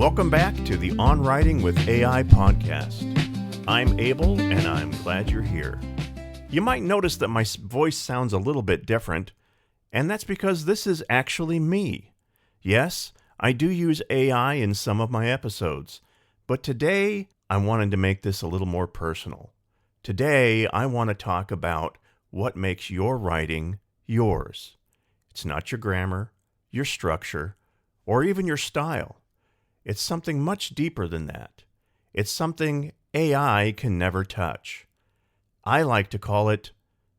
Welcome back to the On Writing with AI podcast. I'm Abel, and I'm glad you're here. You might notice that my voice sounds a little bit different, and that's because this is actually me. Yes, I do use AI in some of my episodes, but today I wanted to make this a little more personal. Today I want to talk about what makes your writing yours. It's not your grammar, your structure, or even your style. It's something much deeper than that. It's something AI can never touch. I like to call it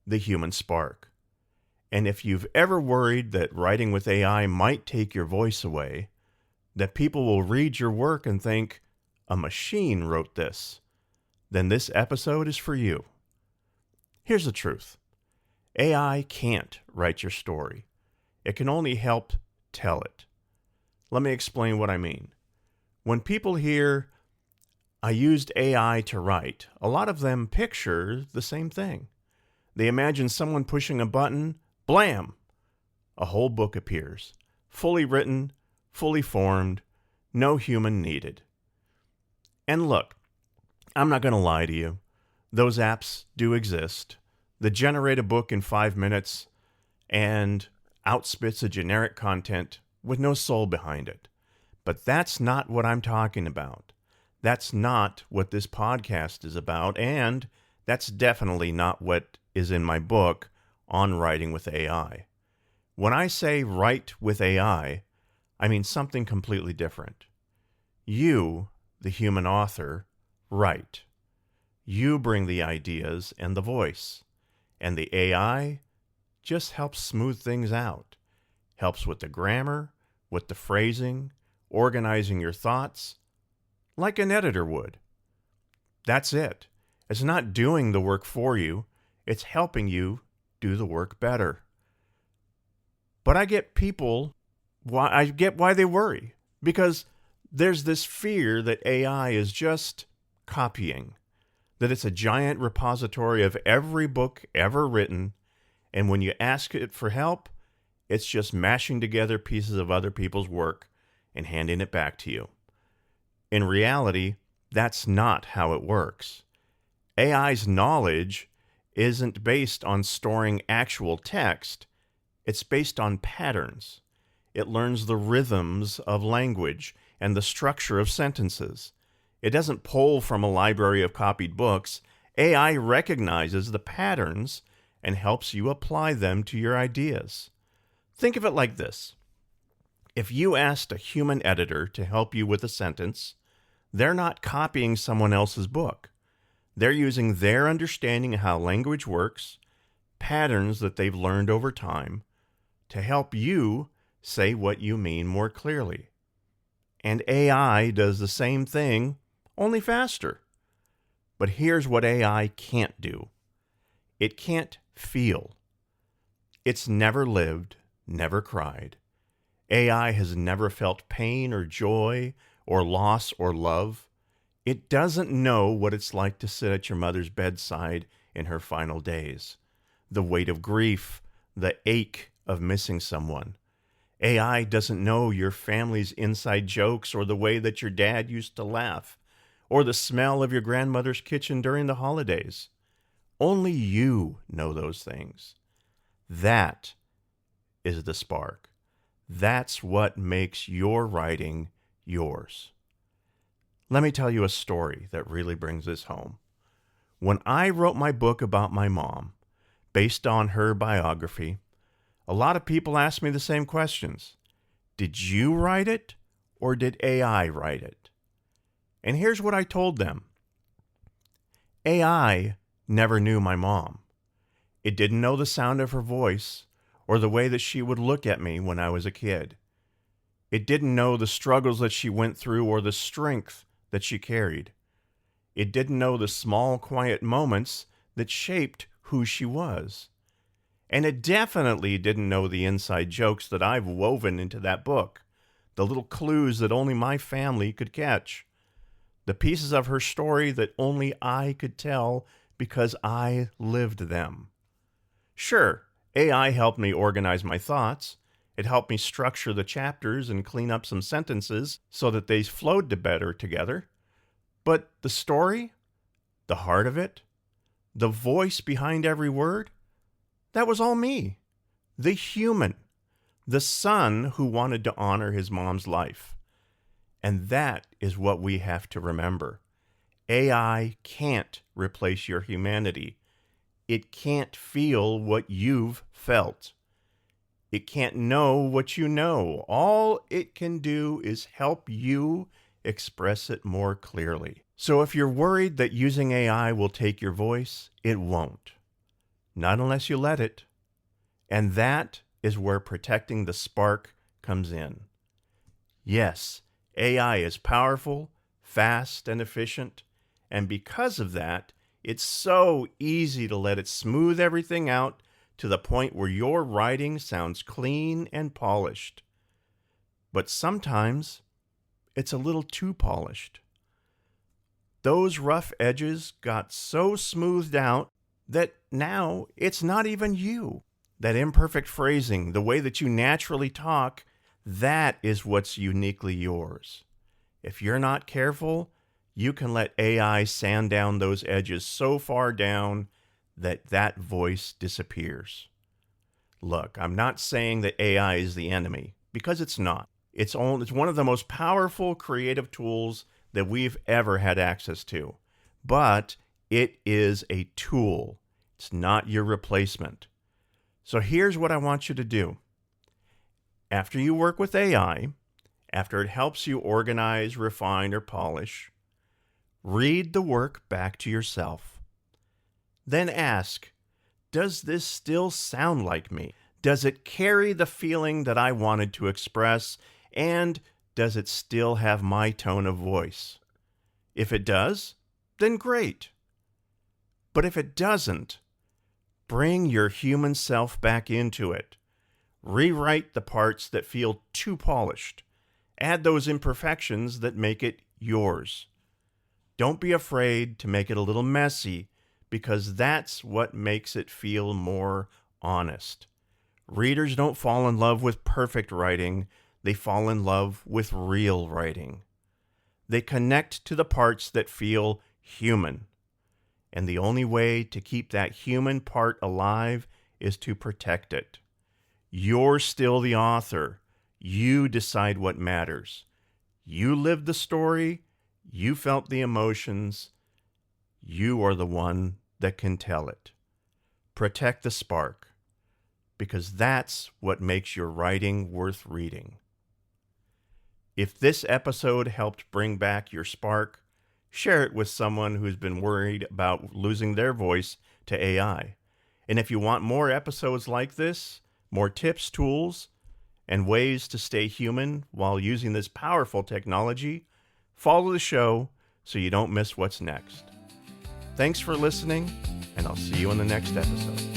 the human spark. And if you've ever worried that writing with AI might take your voice away, that people will read your work and think, a machine wrote this, then this episode is for you. Here's the truth. AI can't write your story. It can only help tell it. Let me explain what I mean. When people hear, I used AI to write, a lot of them picture the same thing. They imagine someone pushing a button, blam! A whole book appears, fully written, fully formed, no human needed. And look, I'm not going to lie to you. Those apps do exist. They generate a book in 5 minutes and outspits a generic content with no soul behind it. But that's not what I'm talking about. That's not what this podcast is about, and that's definitely not what is in my book on writing with AI. When I say write with AI, I mean something completely different. You, the human author, write. You bring the ideas and the voice, and the AI just helps smooth things out, helps with the grammar, with the phrasing, organizing your thoughts, like an editor would. That's it. It's not doing the work for you. It's helping you do the work better. But I get why they worry. Because there's this fear that AI is just copying, that it's a giant repository of every book ever written, and when you ask it for help, it's just mashing together pieces of other people's work and handing it back to you. In reality, that's not how it works. AI's knowledge isn't based on storing actual text. It's based on patterns. It learns the rhythms of language and the structure of sentences. It doesn't pull from a library of copied books. AI recognizes the patterns and helps you apply them to your ideas. Think of it like this. If you asked a human editor to help you with a sentence, they're not copying someone else's book. They're using their understanding of how language works, patterns that they've learned over time, to help you say what you mean more clearly. And AI does the same thing, only faster. But here's what AI can't do. It can't feel. It's never lived, never cried. AI has never felt pain or joy or loss or love. It doesn't know what it's like to sit at your mother's bedside in her final days. The weight of grief, the ache of missing someone. AI doesn't know your family's inside jokes or the way that your dad used to laugh or the smell of your grandmother's kitchen during the holidays. Only you know those things. That is the spark. That's what makes your writing yours. Let me tell you a story that really brings this home. When I wrote my book about my mom, based on her biography, a lot of people asked me the same questions. Did you write it or did AI write it? And here's what I told them. AI never knew my mom. It didn't know the sound of her voice or the way that she would look at me when I was a kid. It didn't know the struggles that she went through or the strength that she carried. It didn't know the small, quiet moments that shaped who she was. And it definitely didn't know the inside jokes that I've woven into that book, the little clues that only my family could catch, the pieces of her story that only I could tell because I lived them. Sure, AI helped me organize my thoughts. It helped me structure the chapters and clean up some sentences so that they flowed better together. But the story, the heart of it, the voice behind every word, that was all me. The human. The son who wanted to honor his mom's life. And that is what we have to remember. AI can't replace your humanity. It can't feel what you've felt. It can't know what you know. All it can do is help you express it more clearly. So if you're worried that using AI will take your voice, it won't. Not unless you let it. And that is where protecting the spark comes in. Yes, AI is powerful, fast, and efficient. And because of that, it's so easy to let it smooth everything out to the point where your writing sounds clean and polished. But sometimes it's a little too polished. Those rough edges got so smoothed out that now it's not even you. That imperfect phrasing, the way that you naturally talk, that is what's uniquely yours. If you're not careful, you can let AI sand down those edges so far down that voice disappears. Look, I'm not saying that AI is the enemy, because it's not. It's one of the most powerful creative tools that we've ever had access to. But it is a tool. It's not your replacement. So here's what I want you to do. After you work with AI, after it helps you organize, refine, or polish, read the work back to yourself. Then ask, does this still sound like me? Does it carry the feeling that I wanted to express? And does it still have my tone of voice? If it does, then great. But if it doesn't, bring your human self back into it. Rewrite the parts that feel too polished. Add those imperfections that make it yours. Don't be afraid to make it a little messy, because that's what makes it feel more honest. Readers don't fall in love with perfect writing. They fall in love with real writing. They connect to the parts that feel human. And the only way to keep that human part alive is to protect it. You're still the author. You decide what matters. You lived the story. You felt the emotions. You are the one that can tell it. Protect the spark, because that's what makes your writing worth reading. If this episode helped bring back your spark, share it with someone who's been worried about losing their voice to AI. And if you want more episodes like this, more tips, tools, and ways to stay human while using this powerful technology, follow the show so you don't miss what's next. Thanks for listening, and I'll see you in the next episode.